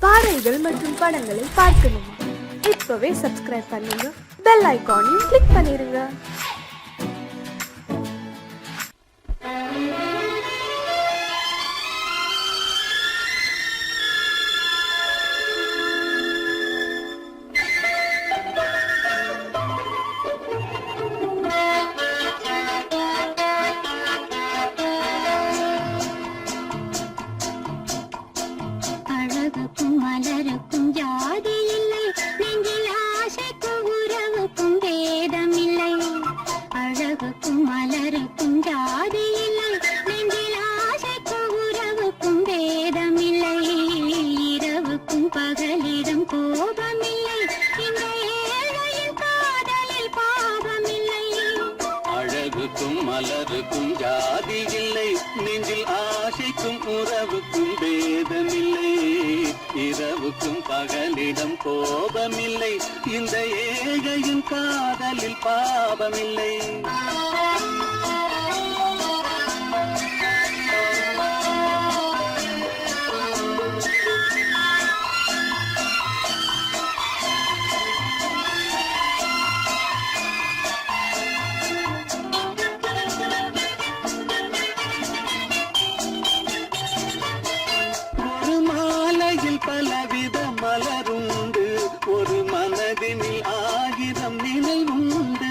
பாடல்கள் மற்றும் படங்களை பார்க்கணுமா? இப்பவே சப்ஸ்கிரைப் பண்ணுங்க, பெல் ஐகானையும் கிளிக் பண்ணிருங்க. மலருக்கும் ஜாதி இல்லை, நெஞ்சில் ஆசைக்கும் உறவுக்கும் பேதமில்லை. இரவுக்கும் பகலிடம் கோபமில்லை, இந்த ஏழையின் காதலில் பாவமில்லை. பலவித மலருண்டு, ஒரு மனதினில் ஆயிரம் நினைவுண்டு.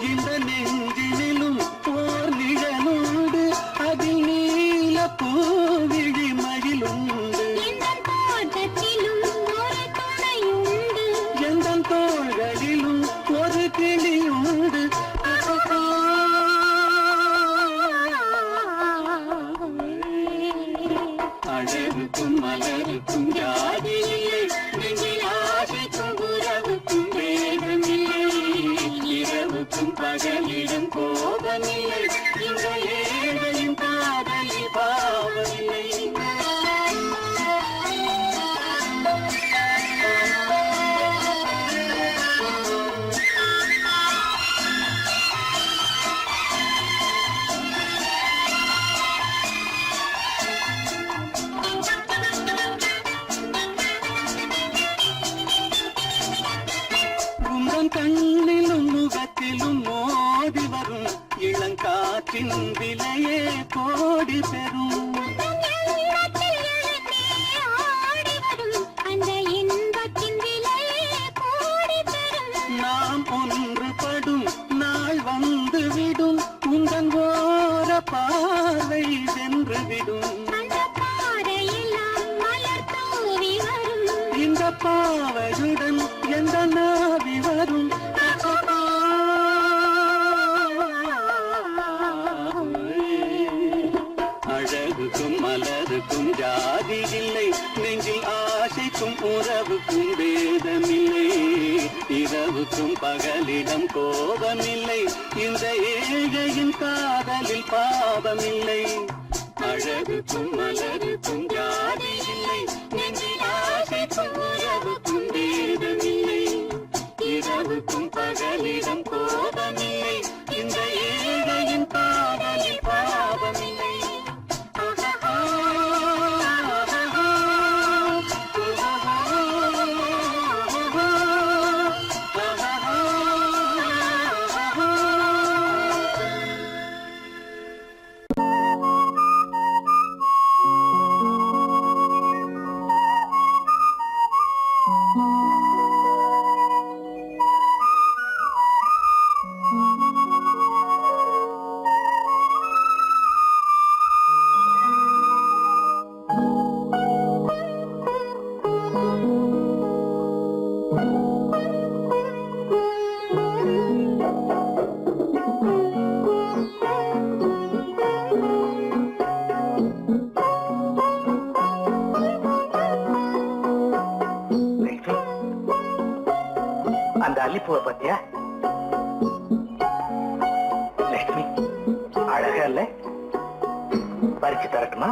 இந்த நெஞ்சினிலும் ஓர் நிழலுண்டு, அதில் நீல பூவிழி மகிழுண்டு. எந்த தோள்களிலும் ஒரு கிளியுண்டு. அழகுக்கும் மலருக்கும் ஜாதி இல்லை, நெஞ்சில் ஆசைக்கும் உறவுக்கும் வேதமில்லை. இரவுக்கும் பகலிடம் கோபமில்லை, இந்த ஏழையின் காதலில் பாவமில்லை. கண்ணிலும் முகத்திலும் மோதி வரும் இளங்காற்றின் விலையே கோடி பெறும். நாம் ஒன்றுபடும் நாள் வந்து விடும், உங்கள் ஓர பார்வை வென்றுவிடும். இந்த பாவையுடன் எந்த நாவி வரும். அழகுக்கும் மலருக்கும் ஜாதி இல்லை, நெஞ்சில் ஆசைக்கும் உறவுக்கும் வேதமில்லை. இரவுக்கும் பகலிடம் கோபமில்லை, இந்த ஏழையின் காதலில் பாவமில்லை. அழகுக்கும் மலருக்கும் ஜாதி இல்லை, நெஞ்சில் ஆசைக்கும் உறவுக்கும் வேதமில்லை. இரவுக்கும் பகலிடம் கோபமில்லை, இந்த ஏழையின் காதலில் பாவமில்லை. அந்த அல்லிப்பூவை பத்தியா லட்சுமி? அழகா இல்ல? பறிச்சு தரட்டுமா?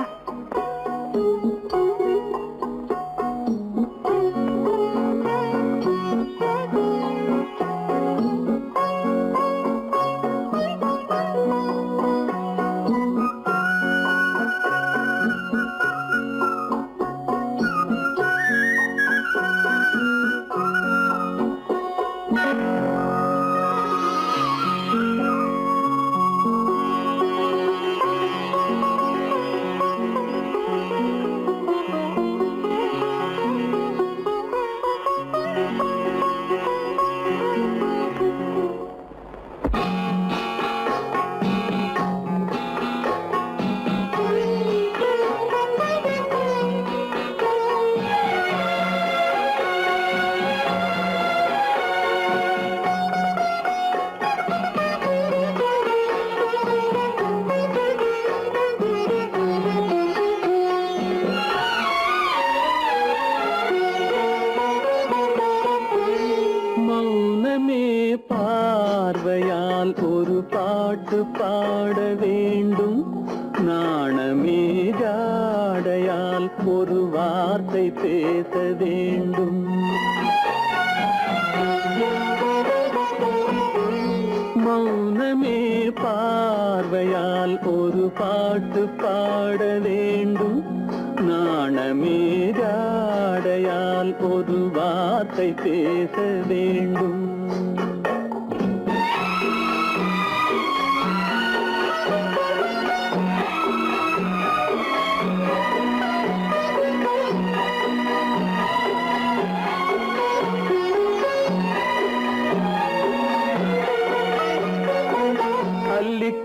பாட வேண்டும். நாணமே ஜாடையால் ஒரு வார்த்தை பேச வேண்டும். மௌனமே பார்வையால் ஒரு பாட்டு பாட வேண்டும். நாணமே ஜாடையால் ஒரு வார்த்தை பேச வேண்டும்.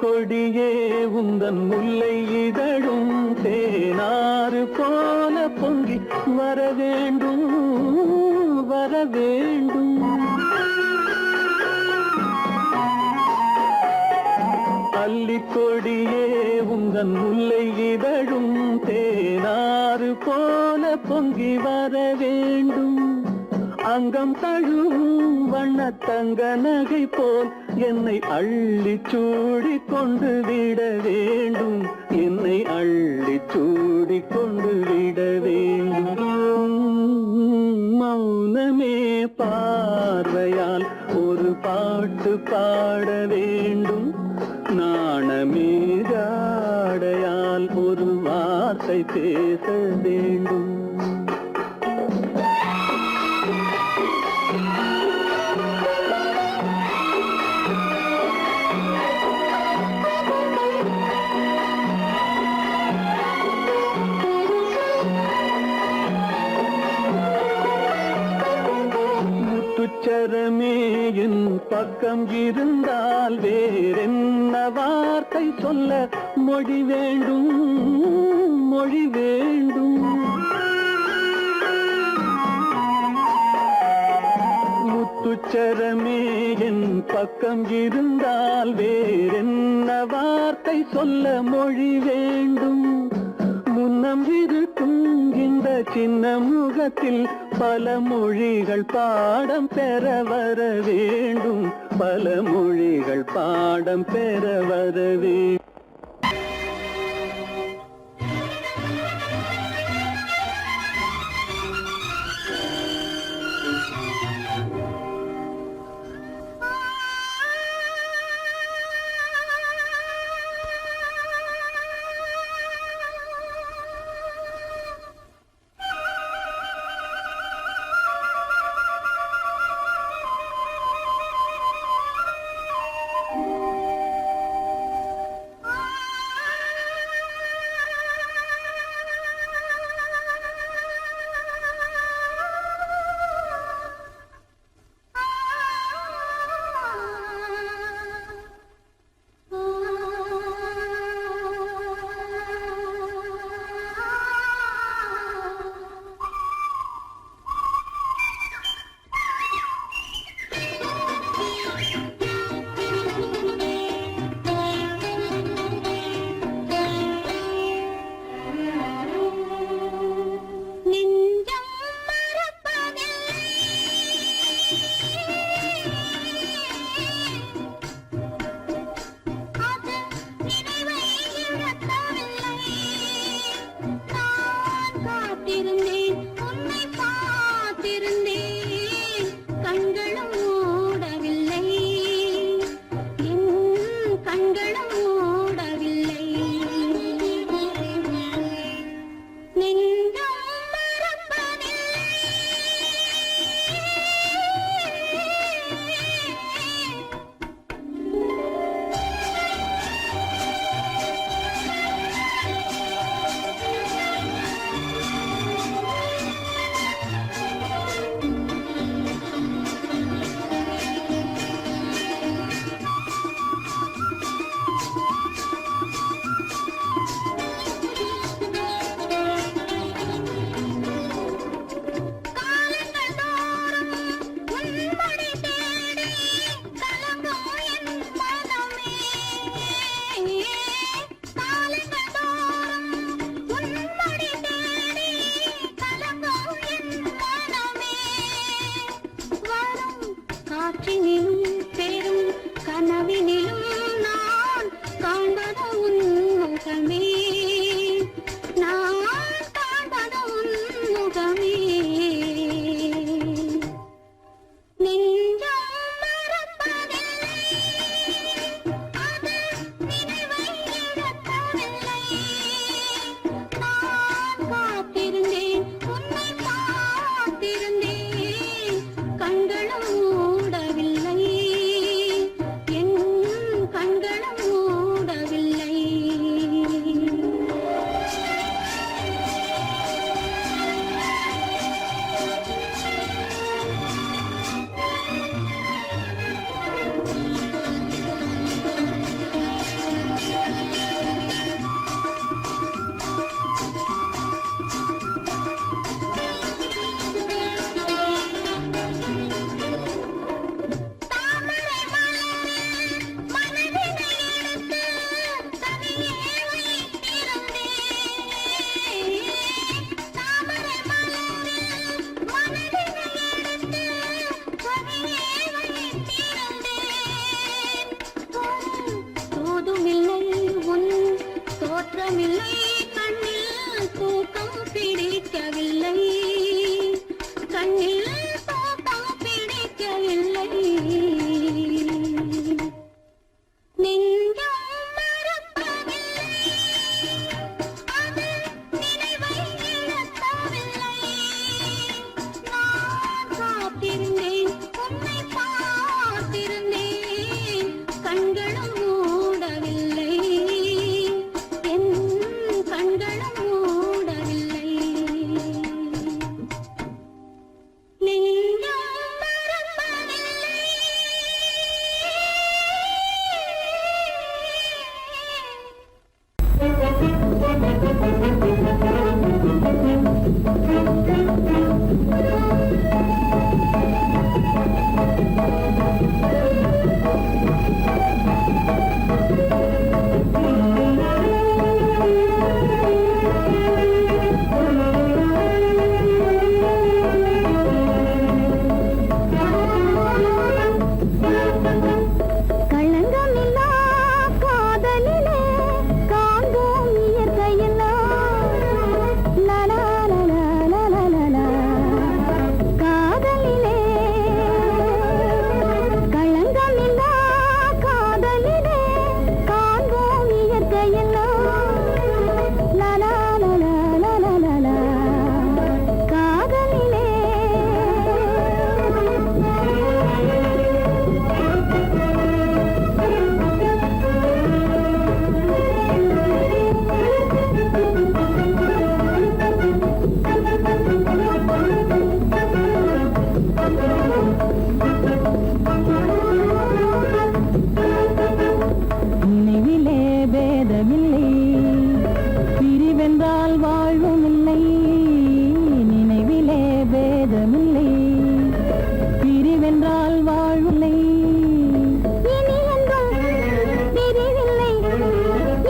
கொடியே உந்தன் முல்லை இதழும் தேனாறு போல பொங்கி வர வேண்டும் வர வேண்டும். அல்லிக்கொடியே உந்தன் முல்லை இதழும் தேனாறு போல பொங்கி வர வேண்டும். அங்கம் தழுவும் வண்ணத்தங்க நகை போல் என்னை அள்ளி சூடி கொண்டு விட வேண்டும். என்னை அள்ளி சூடி கொண்டு விட வேண்டும். மௌனமே பார்வையால் ஒரு பாட்டு பாட வேண்டும். நாணமே ஜாடையால் ஒரு வார்த்தை பேச வேண்டும். முத்துச்சரமே என் பக்கம் இருந்தால் வேறென்ன வார்த்தை சொல்ல மொழி வேண்டும் மொழி வேண்டும். முத்துச்சரமே என் பக்கம் இருந்தால் வேறென்ன வார்த்தை சொல்ல மொழி வேண்டும். முன்னம் இருக்கும் இந்த சின்ன முகத்தில் பல மொழிகள் பாடம் பெற வர வேண்டும். பல மொழிகள் பாடம் பெற வர வேண்டும். சுகமே நான் காண்பது உன் முகமே நெஞ்சம் மறப்பதில்லை அது நினைவை இழக்கவில்லை நான் காத்திருந்தேன் உன்னை காத்திருந்தேன் கண்களும் மூடவில்லை என் கண்களும் மூடவில்லை தாமரை மலரில் மனதினை எடுத்து தனியே வைத்திருந்தேன் தாமரை மலரில் மனதினை எடுத்து தனியே வைத்திருந்தேன் தோதுமில்லை உன் தோற்றமில்லை கண்ணில் தூக்கம் பிடிக்கவில்லை கண்ணில் தூக்கம் பிடிக்கவில்லை நெஞ்சம் மறப்பதில்லை அது நினைவை இழக்கவில்லை நான் காத்திருந்தேன் உன்னை பார்த்திருந்தேன் கண்களும் மூடவில்லை என் கண்களும் மூடவில்லை நெஞ்சம் மறப்பதில்லை களங்கமில்லா காதலிலே காண்போம் இயற்கையெல்லாம் லலா லலா லலா லலா காதலிலே களங்கமில்லா காதலிலே காண்போம் இயற்கையெல்லாம் லலா லலா லலா லலா காதலிலே நினைவிலே பேதமில்லை பிரிவென்றால் வாழ்வும் இல்லை நினைவிலே பேதமில்லை பிரிவென்றால் வாழ்வில்லை இனி என்றும் பிரிவில்லை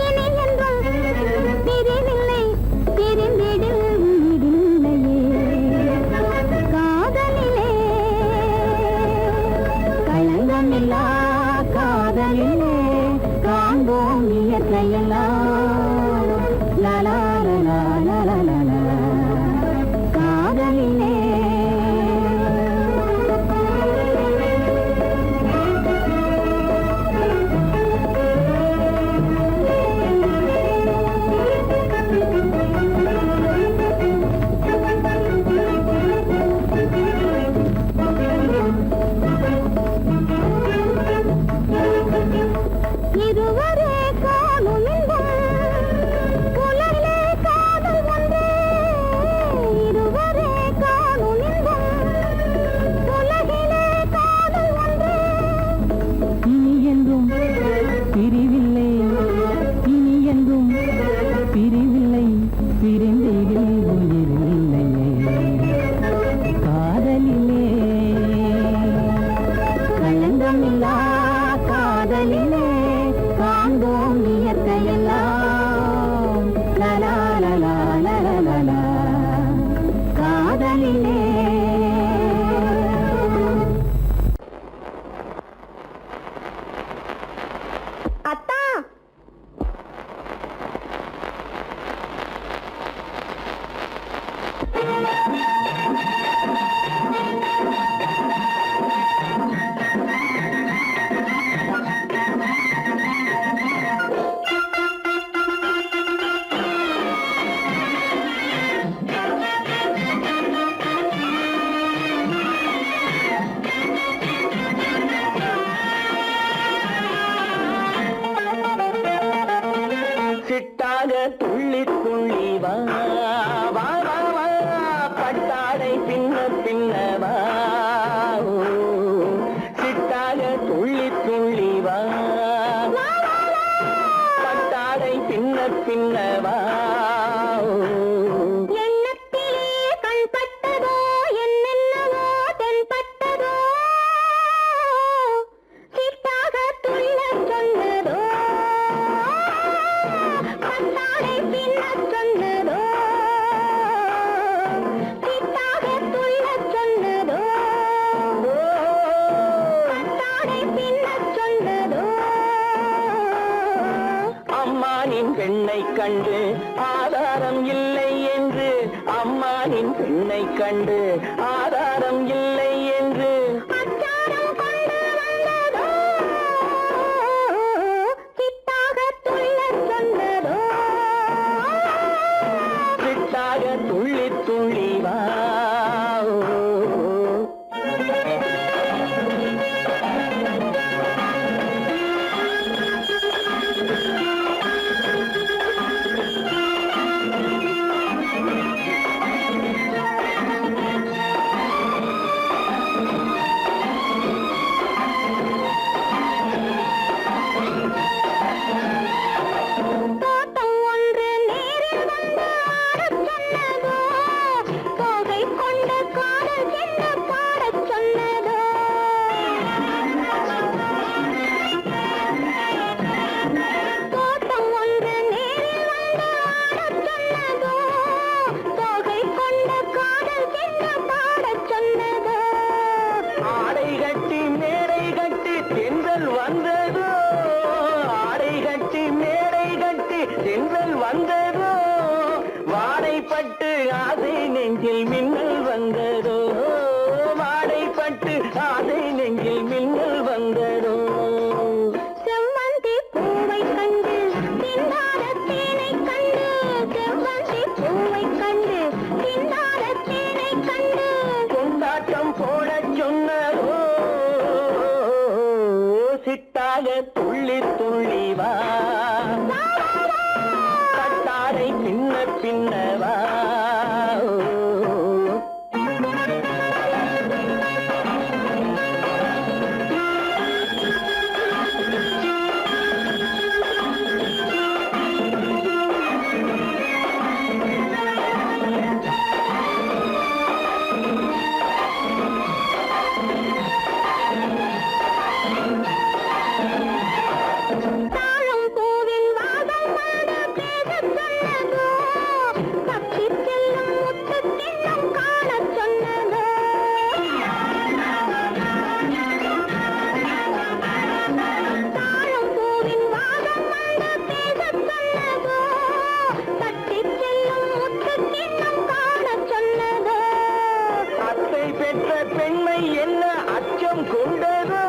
இனி என்றும் பிரிவில்லை பிரிந்திடில் உயிரில்லையே காதலிலே களங்கமில்லா காதலிலே காண்போம் இயற்கையெல்லாம் லலா லலா லலா லலா காதலிலே இருவரே காணும் இன்பம் புலனிலே காதல் ஒன்றே இருவரே காணும் இன்பம் உலகிலே காதல் ஒன்றே இனி என்றும் பிரிவில்லை இனி என்றும் பிரிவில்லை பிரிந்திடில் உயிரில்லையே காதலிலே களங்கமில்லா காதலிலே காண்போம் இயற்கையெல்லாம் லலா லலா லலா லலா காதலிலே அத்தா சிட்டாக துள்ளி துள்ளி வா வா வா வா பட்டாடை பின்ன பின்னவா சிட்டாக துள்ளி துள்ளி வா பட்டாடை பின்ன பின்னவா பெண்ணை கண்டு ஆதாரம் இல்லை என்று அம்மானின் பெண்ணை கண்டு ஆதாரம் இல்லை என்று சிட்டாக துள்ளி துள்ளி வா வந்ததோ வாடைப்பட்டு ஆசை நெஞ்சில் மின்னல் வந்ததோ வாடைப்பட்டு ஆசை நெஞ்சில் மின்னல் வந்ததோ செவ்வந்தி பூவை கண்டு திண்டாட தேனை கண்டு செவ்வந்தி பூவை கண்டு திண்டாட தேனை கண்டு கொண்டாட்டம் போட சொன்னதோ சிட்டாக துள்ளி துள்ளி வா பின்ன பின்னவா பெண்மை என்ன அச்சம் கொண்டதோ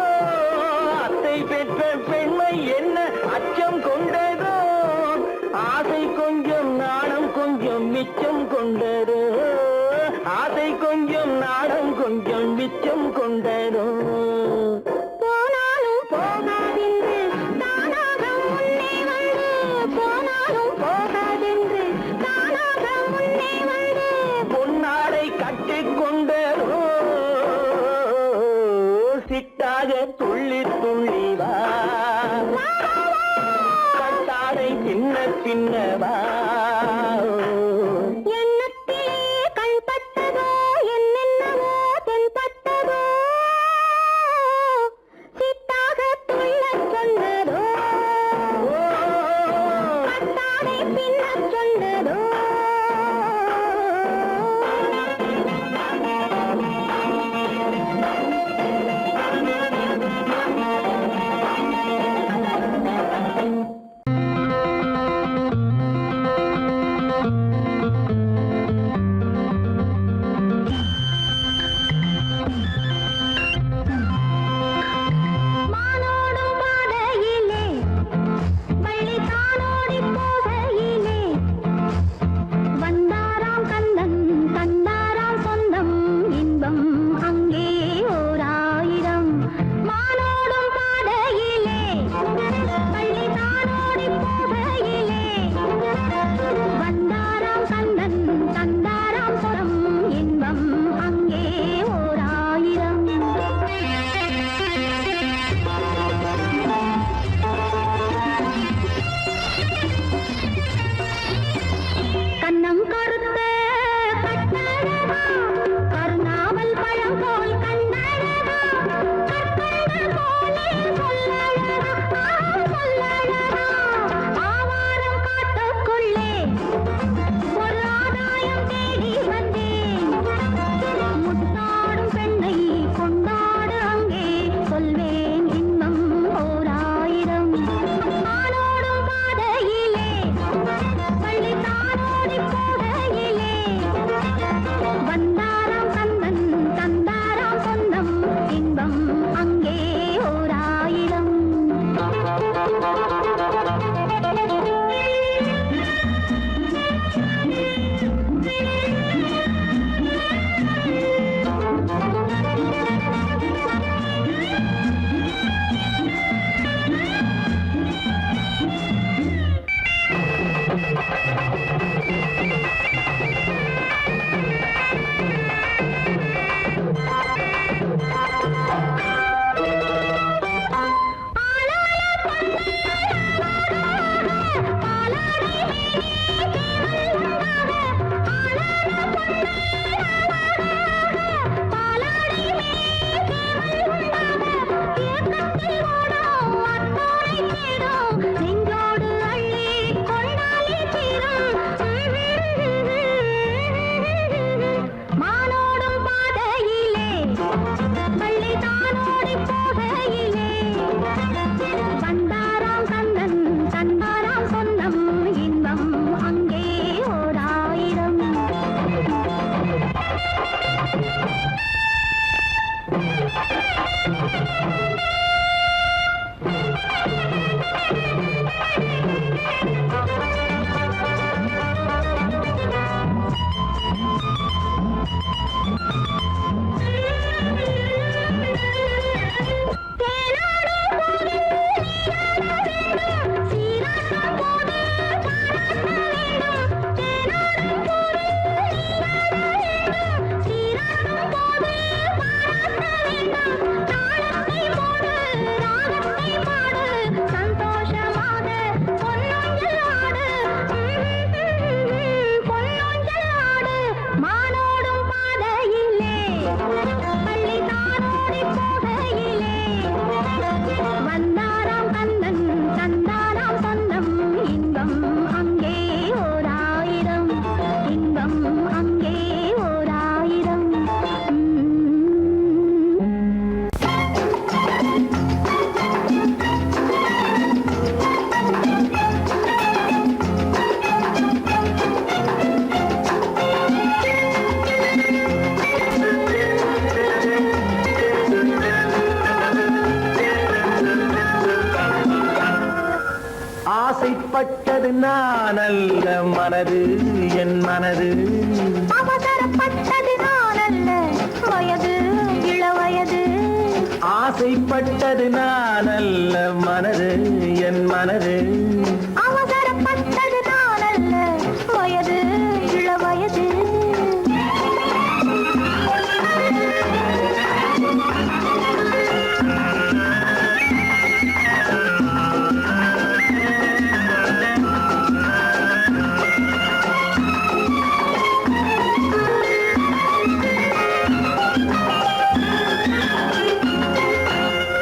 அத்தை பெற்ற பெண்மை என்ன அச்சம் கொண்டதோ ஆசை கொஞ்சம் நாணம் கொஞ்சம் மிச்சம் கொண்டதோ ஆசை கொஞ்சம் நாணம் கொஞ்சம் மிச்சம் கொண்டதோ போனாலும் போகாதென்று தானாக முன்னே வந்து போனாலும் போகாதென்று தானாக முன்னே வந்து பொன்னாடை கட்டிக்கொண்டதோ சிட்டாக துள்ளி துள்ளி வா கட்டாடை பின்ன பின்னவா எண்ணத்திலே கண்பட்டதோ என்னென்னவோ தென்பட்டதோ சிட்டாக துள்ளச் சொன்னதோ கட்டாடை பின்னச் சொன்னதோ ஆசைப்பட்டது நான் அல்ல மனது என் மனது அவசரப்பட்டது நான் அல்ல வயது இளவயது ஆசைப்பட்டது நான் அல்ல மனது என் மனது அவசரப்பட்டது நான் அல்ல வயது இளவயது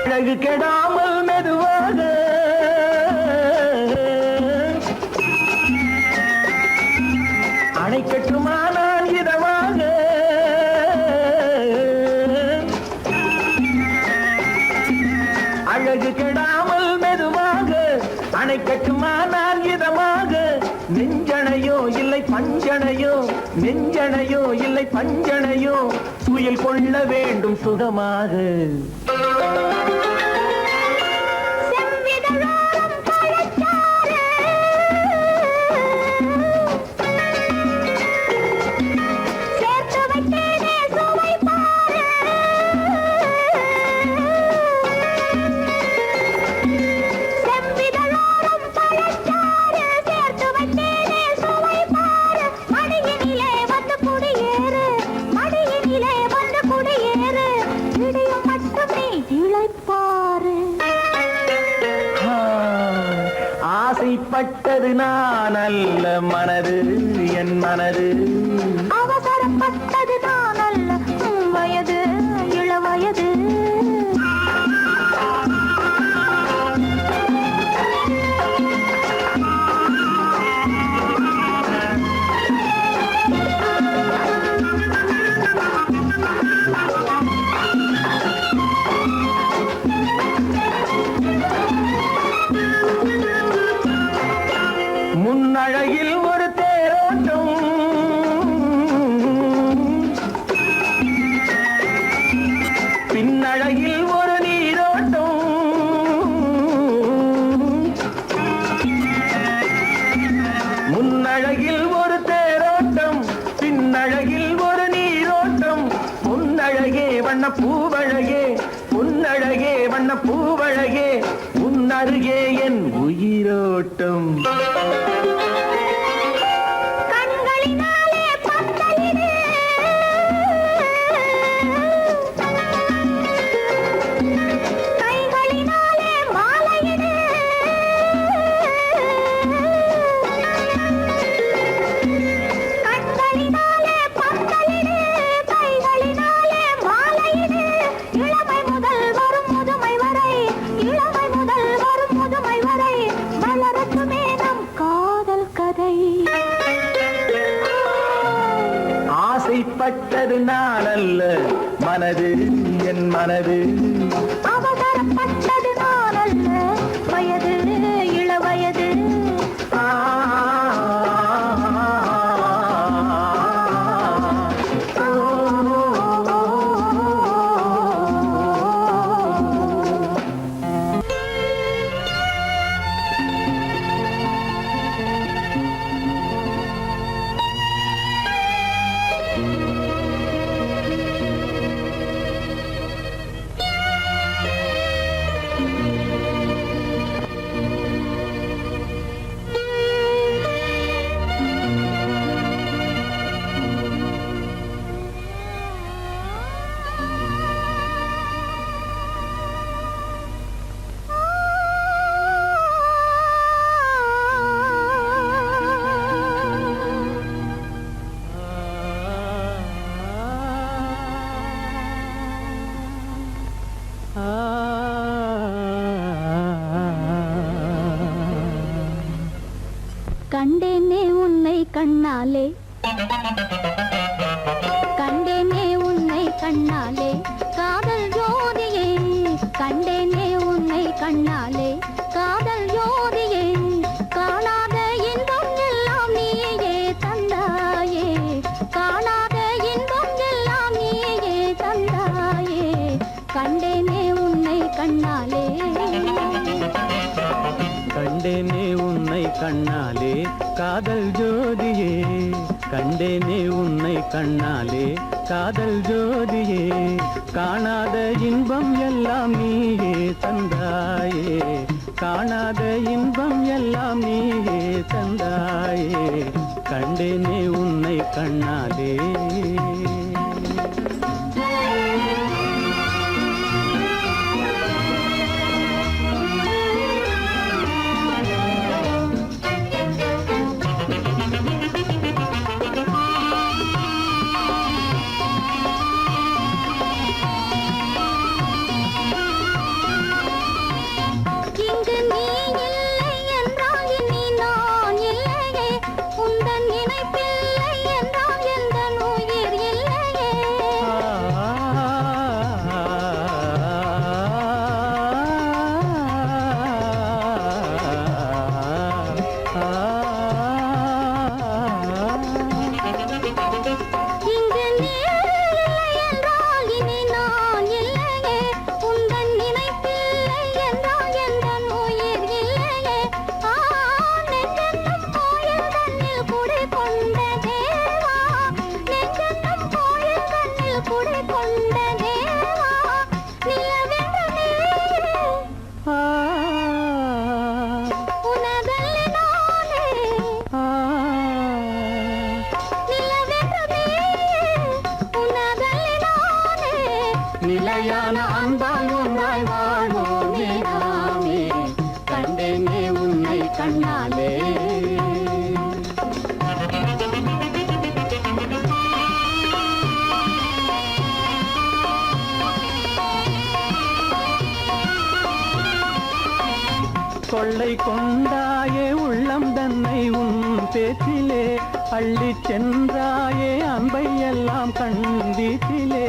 அழகு கெடாமல் மெதுவாக அணை கட்டுமா நான் இதமாக அழகு கெடாமல் மெதுவாக அணை கட்டுமா நான் இதமாக நெஞ்சணையோ இல்லை பஞ்சணையோ நெஞ்சணையோ இல்லை பஞ்சணையோ துயில் கொள்ள வேண்டும் சுகமாக செவ்விதழோரம் பழச்சாறு சேர்த்து வைத்தேனே சுவை பாரு செவ்விதழோரம் பழச்சாறு சேர்த்து வைத்தேனே சுவை பாரு மடியினிலே வந்து குடியேறு மடியினிலே வந்து குடியேறு விடியும் மட்டும் நீ இளைப்பாரு ஆசைப்பட்டது நான் அல்ல மனது என் மனது அவசரப்பட்டது நான் அல்ல வயது இளவயது முன்னழகில் ஒரு தேரோட்டம் பின்னழகில் ஒரு நீரோட்டம் முன்னழகில் ஒரு தேரோட்டம் பின்னழகில் ஒரு நீரோட்டம் முன்னழகே வண்ண பூவழகே முன்னழகே வண்ண பூவழகே முன்னருகே என் உயிரோட்டம் கண்களினாலே பத்தலிடு கைகளினாலே மாலையிடு கண்களினாலே பத்தலிடு கைகளினாலே மாலையிடு இளமை முதல் வரும் முதுமை வரை இளமை முதல் வரும் முதுமை வரை வளரட்டுமே நம் காதல் கதை ஆசைப்பட்டது நான் அல்ல மனது என் மனது அவசரப்பட்டது நான் அல்ல வயது இளவயது ஆ, கண்டேனே உன்னை கண்ணாலே கண்டேனே உன்னை கண்ணாலே காதல் ஜோதியே கண்டேனே உன்னை கண்ணாலே காதல் ஜோதியே காணாத இன்பம் எல்லாம் நீயே தந்தாயே காணாத இன்பம் எல்லாம் நீயே தந்தாயே கண்டேனே உன்னை கண்ணாலே கண்டேனே உன்னை கண்ணாலே காதல் ஜோதியே கண்டேனே உன்னை கண்ணாலே காதல் ஜோதியே காணாத இன்பம் எல்லாம் நீயே தந்தாயே காணாத இன்பம் எல்லாம் நீயே தந்தாயே கண்டேனே உன்னை கண்ணாலே இங்கு நீ இல்லை என்றால் இனி நான் இல்லையே உந்தன் நினைப்பில்லை என்றால் எந்த உயிர் இல்லையே இங்கு நீ இல்லை என்றால் இனி நான் இல்லையே உந்தன் நினைப்பில்லை என்றால் எந்த உயிர் இல்லையே நெஞ்சென்னும் கோயில் தன்னில் குடி கொண்ட தேவா நெஞ்சென்னும் கோயில் தன்னில் குடி கொண்ட தேவா நிலவென்ற நீரே உனதல்லி நானே நிலவென்ற நீரே உனதல்லி நானே நிலையான அன்பால் ஒன்றாய் வாழ்வோமே நாமே கண்டேனே உன்னை கண்ணாலே கொள்ளை கொண்டாயே உள்ளம் தன்னை உன் பேச்சிலே அள்ளிச் சென்றாயே அன்பை எல்லாம் கண் வீட்டிலே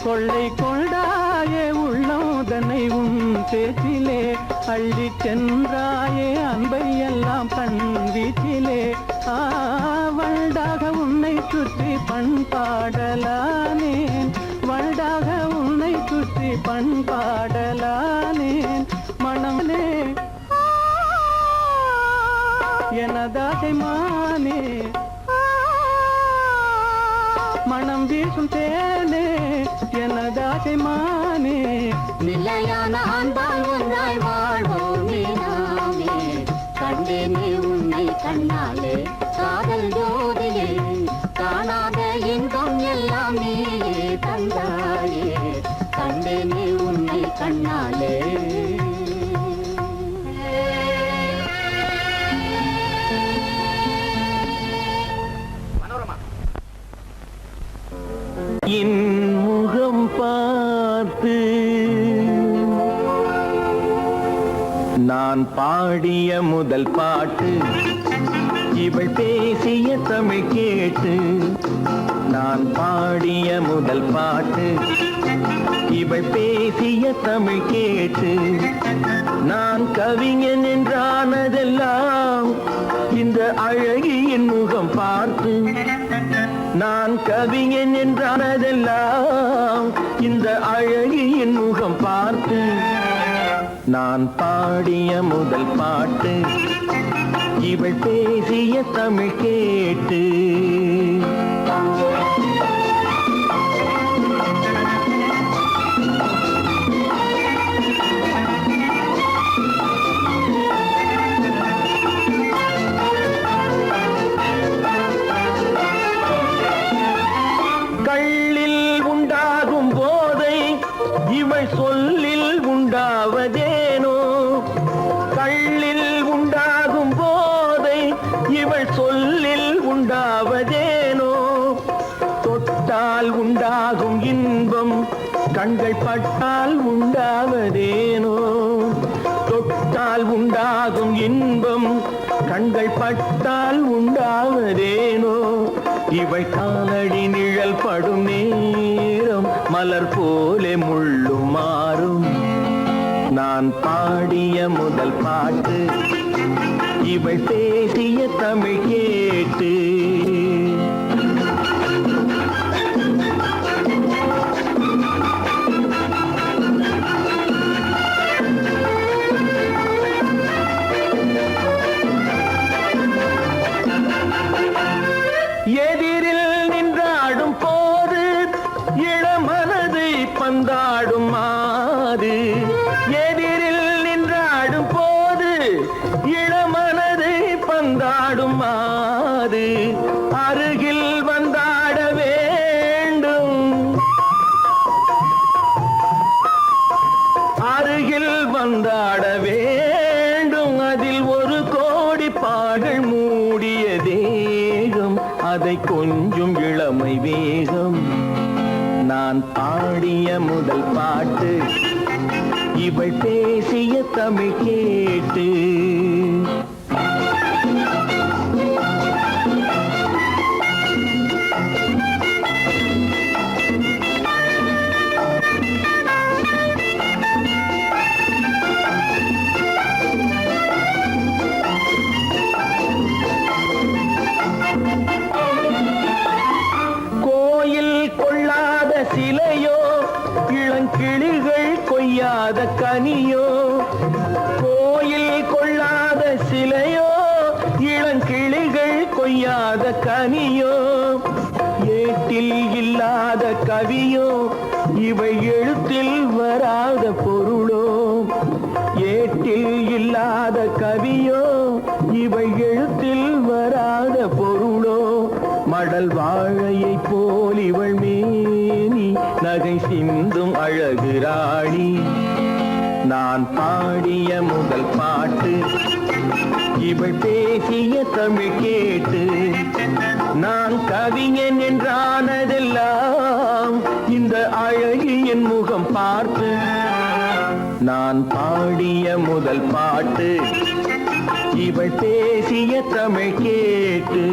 கொள்ளை கொண்டாயே உள்ளம் தன்னை உன் பேச்சிலே அள்ளிச் சென்றாயே அன்பை எல்லாம் கண் வீட்டிலே வண்டாக உன்னை சுற்றி பண்பாடலானேன் வண்டாக உன்னை சுற்றி பண்பாடலானேன் மனமே எனதாசை மானே மனம் வீசும் தேனே எனதாசை மானே நிலையான அன்பால் ஒன்றாய் வாழ்வோமே நாமே கண்டேனே உன்னை கண்ணாலே காதல் ஜோதியே காணாத இன்பம் எல்லாம் நீயே தந்தாயே கண்டேனே உன்னை கண்ணாலே என் முகம் பார்த்து நான் பாடிய முதல் பாட்டு இவள் பேசிய தமிழ் கேட்டு நான் பாடிய முதல் பாட்டு இவள் பேசிய தமிழ் கேட்டு நான் கவிஞன் என்றானதெல்லாம் இந்த அழகியின் முகம் பார்த்து நான் கவிஞன் என்றானதெல்லாம் இந்த அழகியின் முகம் பார்த்து நான் பாடிய முதல் பாட்டு இவள் பேசிய தமிழ் கேட்டு கள்ளில் உண்டாகும் போதை இவள் சொல்லில் உண்டாவதேனோ கள்ளில் உண்டாகும் போதை இவள் சொல்லில் உண்டாவதேனோ தொட்டால் உண்டாகும் இன்பம் கண்கள் பட்டால் உண்டாவதேனோ தொட்டால் உண்டாகும் இன்பம் கண்கள் பட்டால் உண்டாவதேனோ இவள் காலடி நிழல் படும் நேரம் மலர் போலே முள்ளும் மாறும் நான் பாடிய முதல் பாட்டு இவள் பேசிய தமிழ் கேட்டு எதிரில் நின்றாடும் போது இளமனதை பந்தாடும் மாது. எதிரில் நின்றாடும் போது இளமனதை பந்தாடும் மாது. அருகில் வந்தாட வேண்டும், அருகில் வந்தாட வேண்டும். அதில் ஒரு கோடி பாடல் மூடிய தேகம், அதை கொஞ்சம் இளமை வேகம். நான் பாடிய முதல் பாட்டு இவள் பேசிய தமிழ் கேட்டு. சிலையோ இளங்கிளிகள் கொய்யாத கனியோ. கோயில் கொள்ளாத சிலையோ இளங்கிளிகள் கொய்யாத கனியோ. ஏட்டில் இல்லாத கவியோ இவை எழுத்தில் வராத பொருளோ. ஏட்டில் இல்லாத கவியோ இவை எழுத்தில் வராத பொருளோ. மடல் வாழையை போல் இவள் மேனி நகை சிந்தும் அழகு ராணி. நான் பாடிய முதல் பாட்டு இவள் பேசிய தமிழ் கேட்டு. நான் கவிஞன் என்றானதெல்லாம் இந்த அழகியின் முகம் பார்த்து. நான் பாடிய முதல் பாட்டு இவள் பேசிய தமிழ் கேட்டு.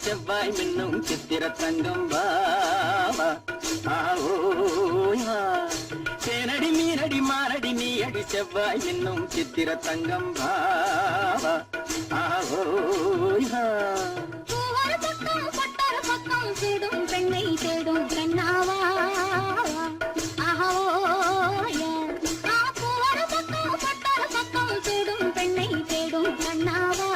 செவ்வாய் மின்னும் சித்திர தங்கம் வாவா. தேனடி மீனடி மாரடி நீ அடி செவ்வாய் மின்னும் சித்திர தங்கம் வாவா. தேடும் பெண்ணை தேடும் பெண்ணாவா. தேடும் பெண்ணை தேடும் பெண்ணாவா.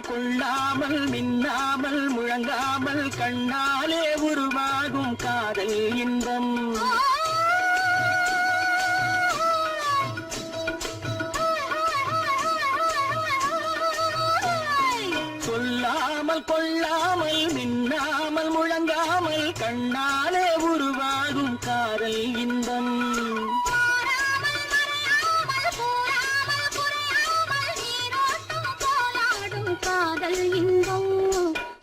கொள்ளாமல் மின்னாமல் முழங்காமல் கண்ணாலே உருவாகும் காதல் இன்பம். சொல்லாமல் கொள்ளாமல் மின்னாமல் முழங்காமல் கண்ணாலே உருவாகும் காதல் இன்பம். காதல் இன்பம்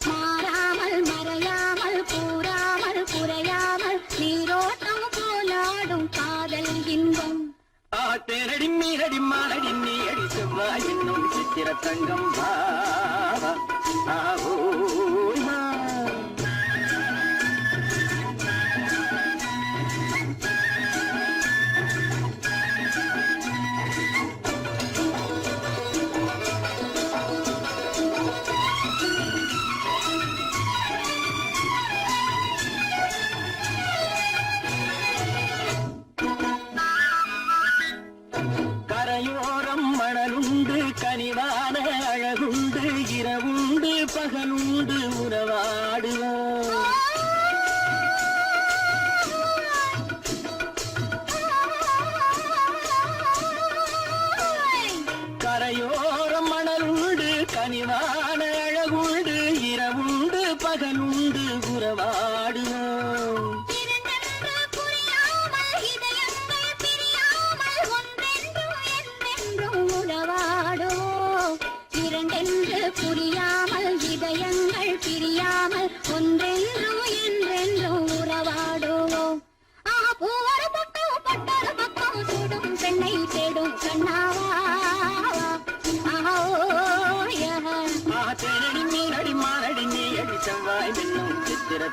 மாறாமல் மறையாமல் கூறாமல் குறையாமல் நீரோட்டம் போலாடும் காதல் இன்பம். தேனடி மீனடி மானடி நீ அடி செவ்வாய் என்னும் சித்திர தங்கம் வாவா.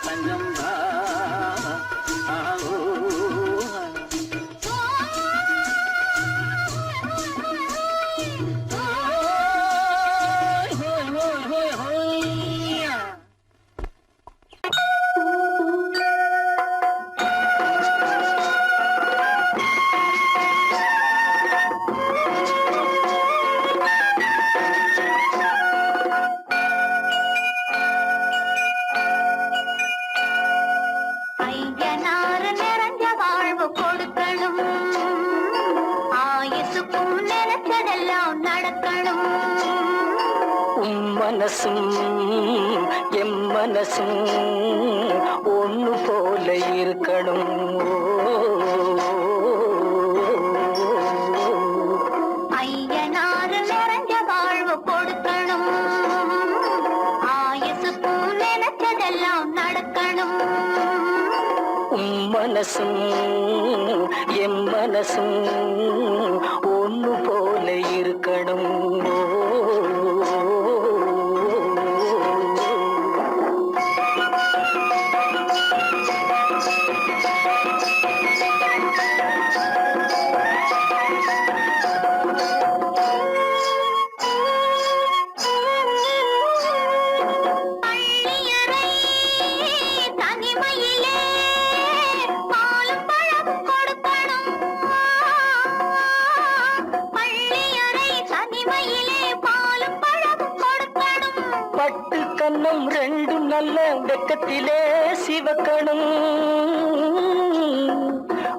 தங்கம் வா ஐயனாறு நிறைஞ்ச வாழ்வு கொடுக்கணும் ஆயுசுக்கும் நினைச்சதெல்லாம் நடக்கணும் மனசும் எம் மனசும் ஒண்ணு போல இருக்கணும் ஐயனாறு நிறைஞ்ச வாழ்வு கொடுக்கணும் ஆயுசுக்கும் நினைச்சதெல்லாம் நடக்கணும் மனசும் எம் மனசும் ஒண்ணு போல இருக்கணும் பட்டு கண்ணம் ரெண்டும் நல்ல வெக்கத்திலே சிவக்கணும்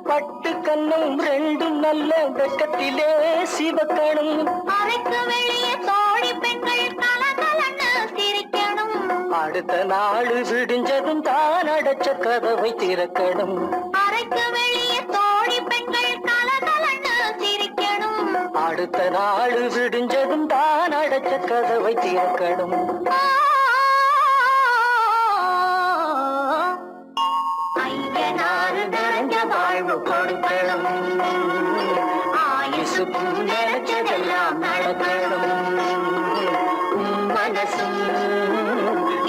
பட்டு கண்ணம் ரெண்டும் நல்ல வெக்கத்திலே சிவக்கணும் அறைக்கு வெளியே தோழி பெண்கள் கலகலன்னு சிரிக்கணும் அடுத்த நாள் விடிஞ்சதும் தான் அடைச்ச கதவை திறக்கணும் அறைக்கு வெளியே தோழி பெண்கள் கலகலன்னு சிரிக்கணும் அடுத்த நாள் விடிஞ்சதும் தான் அடைச்ச கதவை திறக்கணும் ஐயனாறு நிறைஞ்ச வாழ்வு கொடுக்கணும் ஆயுசுக்கும் நினைச்சதெல்லாம் நடக்கணும் மனசும்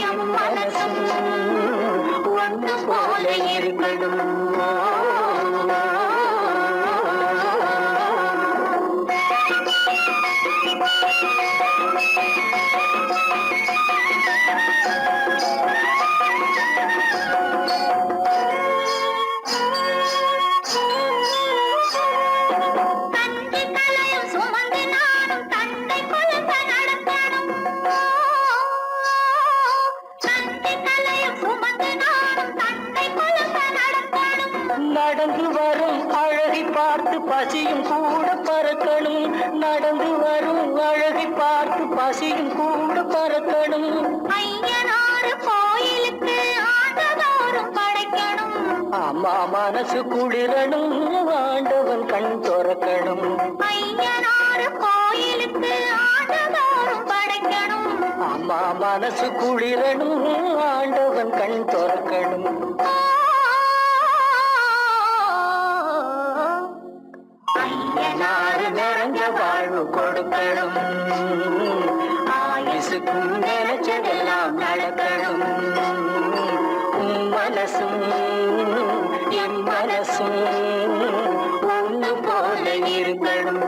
எம் மனசும் ஒன்று போல இருக்கணும் நடந்து வரும் அழகை பார்த்து பசியும் கூட பறக்கணும் நடந்து வரும் அழகை பார்த்து பசியும் கூட பறக்கணும் ஐயனாறு கோயிலுக்கு ஆண்டதோறும் படைக்கணும் அம்மா மனசு குளிரணும் ஆண்டவன் கண் துறக்கணும் ஐயனாறு கோயிலுக்கு ஆண்டதோறும் படைக்கணும் அம்மா மனசு குளிரணும் ஆண்டவன் கண் துறக்கணும் ஐயனாறு நிறைஞ்ச வாழ்வு கொடுக்கணும் ஆயுசுக்கும் நினைச்சதெல்லாம் நடக்கணும் மனசும் என் மனசும் ஒன்று போல இருக்கணும்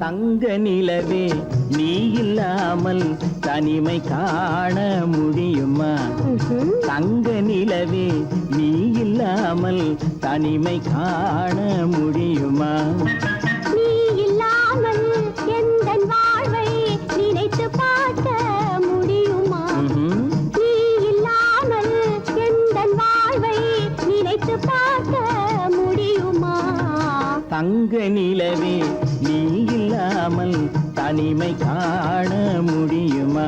தங்க நிலவே நீ இல்லாமல் தனிமை காண முடியுமா தங்க நிலவே நீ இல்லாமல் தனிமை காண முடியுமா நீ இல்லாமல் எந்தன் வாழ்வை நினைத்து பார்க்க முடியுமா நீ இல்லாமல் எந்தன் வாழ்வை நினைத்து தங்க நிலவே நீ இல்லாமல் தனிமை காண முடியுமா?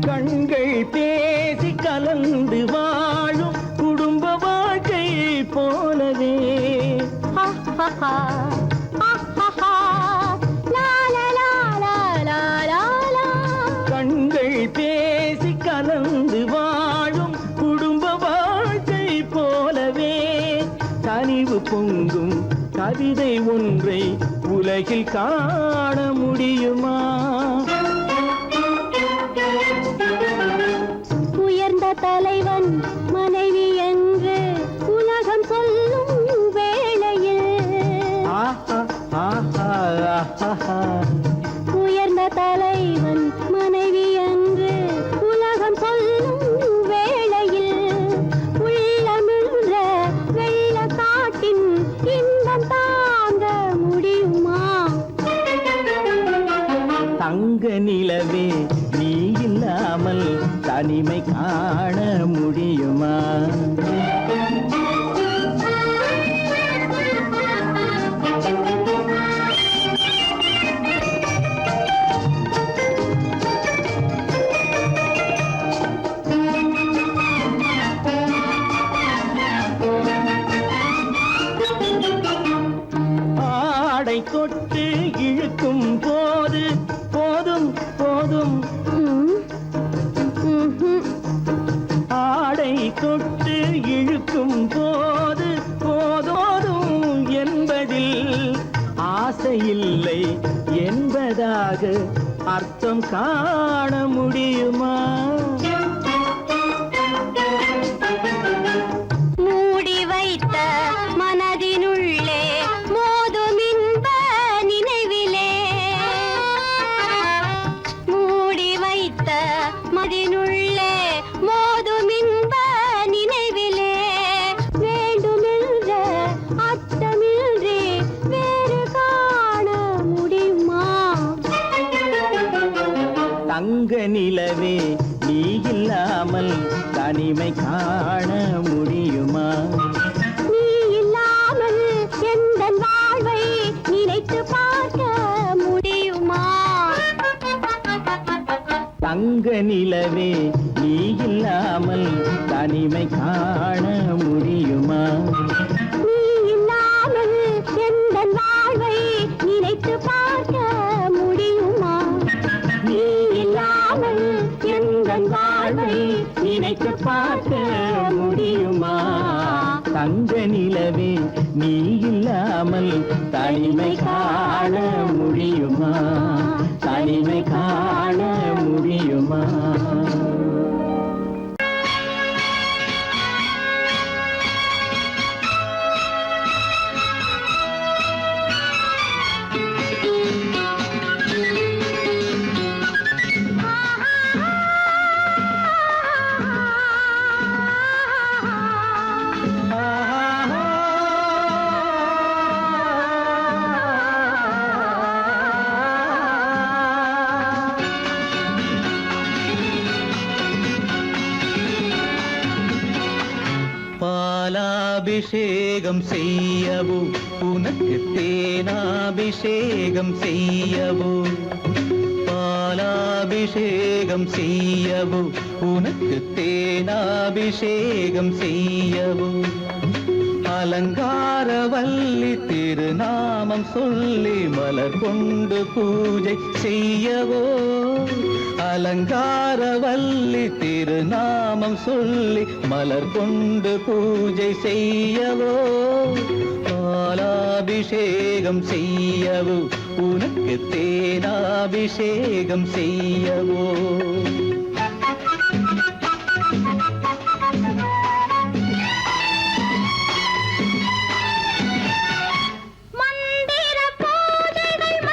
கண்கள் பேசி கலந்து வாழும் குடும்ப வாழ்க்கை போலவே கண்கள் பேசி கலந்து வாழும் குடும்ப வாழ்க்கை போலவே கனிவு பொங்கும் கவிதை ஒன்றை உலகில் காண முடியுமா? உயர்ந்த தலைவன் மனைவி என்று உலகம் சொல்லும் வேளையில் உயர்ந்த தலைவன் மனைவி என்று உலகம் சொல்லும் வேளையில் உள்ளமிழ்ற வெள்ள காட்டின் இன்பம் தாங்க முடியுமா? தங்க நிலவே நீ இல்லாமல் தனிமை காண முடியுமா? ஆடை தொட்டு இழுக்கும் போது போதும் போதும் ஆடை தொட்டு இழுக்கும் போது போதோதும் என்பதில் ஆசையில்லை என்பதாக அர்த்தம் காண முடியுமா? மூடி வைத்த மனதினுள்ளே மோதும் இன்ப நினைவிலே மூடி வைத்த மனதினுள்ளே மோதும் இன்ப நினைவிலே வேண்டுமென்ற அர்த்தமின்றி வேறு காண முடியுமா? தங்க நிலவே நீ இல்லாமல் தனிமை காண முடியுமா? நீ இல்லாமல் எந்தன் வாழ்வை நினைத்து பார்க்க முடியுமா? தங்க நிலவே நீ இல்லாமல் தனிமை காண முடியுமா? நீ இல்லாமல் எந்தன் வாழ்வை நினைத்து பார்க்க முடியுமா? நீ இல்லாமல் எந்தன் வாழ்வை நினைத்து பார்க்க முடியுமா? தங்க நிலவே நீ இல்லாமல் தனிமை காண முடியுமா? தனிமை காண முடியுமா? பாலாபிஷேகம் செய்யவோ உனக்கு தேனாபிஷேகம் செய்யவோ பாலாபிஷேகம் செய்யவோ உனக்கு தேனாபிஷேகம் செய்யவோ அலங்காரவல்லி திருநாமம் சொல்லி மலர் கொண்டு பூஜை செய்யவோ அலங்காரவல்லி திருநாமம் சொல்லி மலர் கொண்டு பூஜை செய்யவோ பாலாபிஷேகம் செய்யவோ உனக்கு தேனாபிஷேகம் செய்யவோ மந்திர பூஜைகள்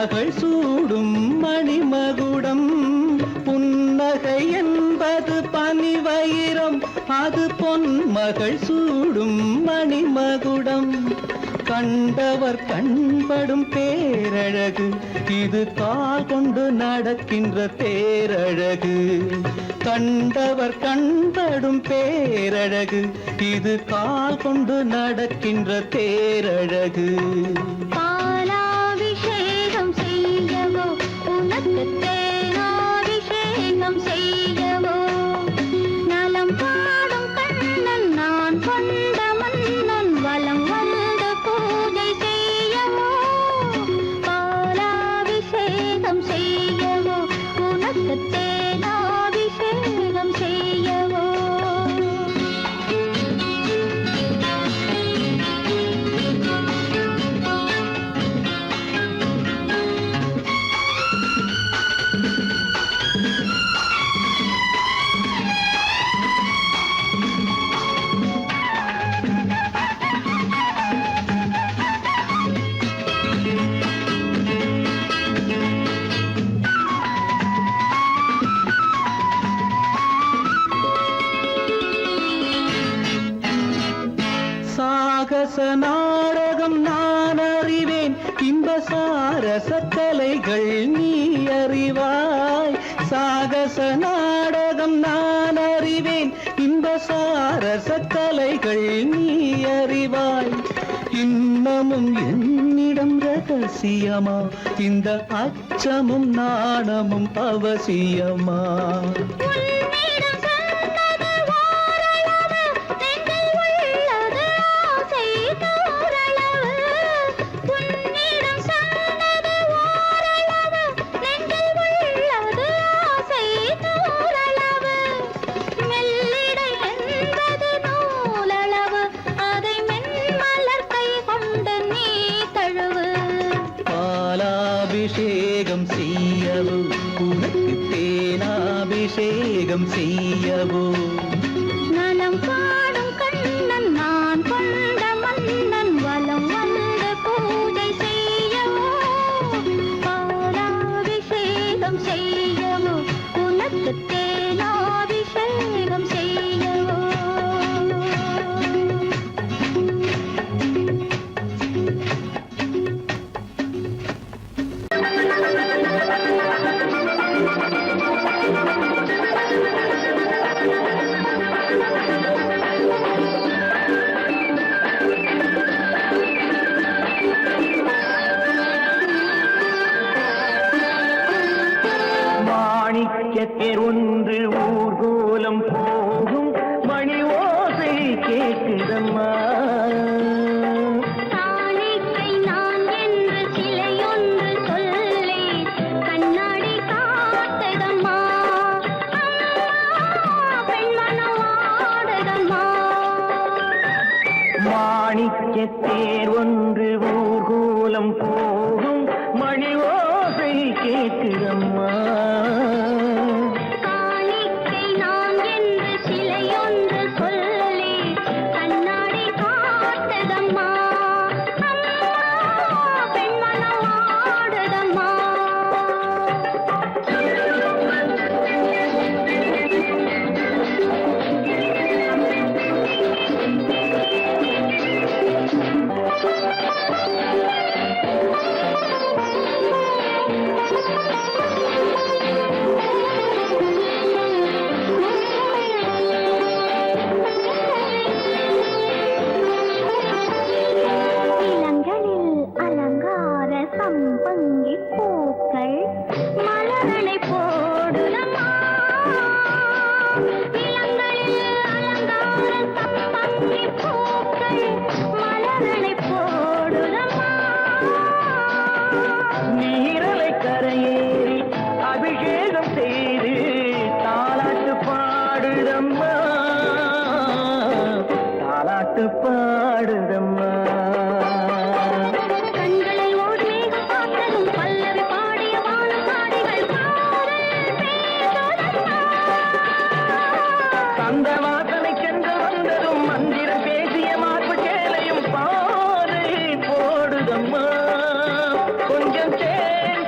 மகள் சூடும் மணிமகுடம் புன்னகை என்பது பனிவயிரம் அது பொன்மகள் சூடும் மணிமகுடம் கண்டவர் கண்படும் பேரழகு இது கால் கொண்டு நடக்கின்ற தேரழகு கண்டவர் கண்படும் பேரழகு இது கால் கொண்டு நடக்கின்ற தேரழகு பாலாபிஷேகம் செய்யவோ உனக்கு தேனாபிஷேகம் செய்யவோ நலம் பாடும் கண்ணன் நான் கொண்ட மன்னன் வலம் வந்து பூஜை செய்யவோ பாலாபிஷேகம் செய்யவோ உனக்கு தேனாபிஷேகம் செய்யவோ சாகச நாடகம் நான் அறிவேன் இன்ப சாரச கலைகள் நீ அறிவாய் சாகச நாடகம் நான் அறிவேன் இன்ப சாரச கலைகள் நீ அறிவாய் இன்னமும் என்னிடம் ரகசியமா இந்த அச்சமும் நாணமும் அவசியமா உன்னிடம் சொன்னது ஓரளவு நெஞ்சில் உள்ளது ஆசை தோரளவு உன்னிடம் சொன்னது ஓரளவு நெஞ்சில் உள்ளது ஆசை தோரளவு மெல்லிடை என்பது நூலளவு அதை மென்மலர் கை கொண்டு நீ தழுவு பாலாபிஷேகம் செய்யவோ உனக்கு தேனாபிஷேகம் செய்யவோ நலம் பாடும் கண்ணன் நான் கொண்ட மன்னன் வலம் வந்து பூஜை செய்யவோ பாலாபிஷேகம் செய்யவோ உனக்கு தேனாபிஷேகம் செய்யவோ மாணிக்கத்தில் ஒன்று ஊர்கோலம் போகும் மணி ஓசை கேட்குதம்மா காணிக்கை நான் என்று சிலையொன்று சொல்லி கண்ணாடி காத்ததம்மா பெண்மனம் ஆடுதம்மா மாணிக்கத்தேர் ஒன்று ஊர்கோலம் போகும் மணி ஓசை கேட்குதம்மா காணிக்கை நான் என்று சிலையொன்று சொல்லி கண்ணாடி காத்ததம்மா பெண்மனம் ஆடுதம்மா இளங்களில் அலங்கார சம்பங்கி பூக்கள் மலரனை போடுதம்மா இளங்களில் அலங்கார சம்பங்கி பூக்கள் மலரனை போடுதம்மா நீரலை கரையேறி அபிஷேகம் செய்து தாலாட்டு பாடுதம்மா தாலாட்டு பாடுதம்மா கண்களில் ஓடி மேகம் பார்த்ததும் பல்லவி பாடிய வானம் பாடிகள் காதல் பேசுதம்மா அந்த வாசனை சென்று வந்ததும் மந்திரம் பேசிய மார்பு சேலையும் பாதை போடுதம்மா கொஞ்சம் சேலை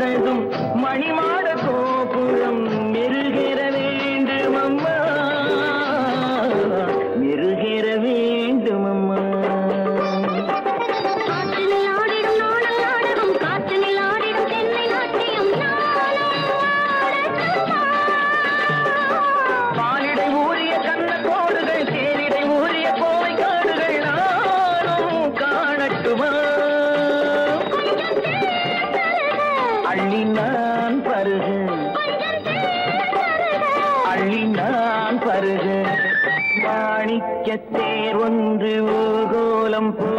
பார்த்ததும் மணிமாட கோபுரம் மெருகேற வேண்டும் அம்மா, மெருகேற வேண்டும் அம்மா. காற்றினில் ஆடிடும் நாடல் நாடகம், காற்றினில் ஆடிடும் தென்னை நாட்டியம் பாலிடை ஊறிய கண்ண கோடுகள், தேரிடை ஊறிய கோவை காடுகள் நானும் காணட்டுமா? அள்ளி நான் பருகு, அள்ளி நான் பருகு, மாணிக்கத் தேர் ஒன்று ஊர்கோலம் போ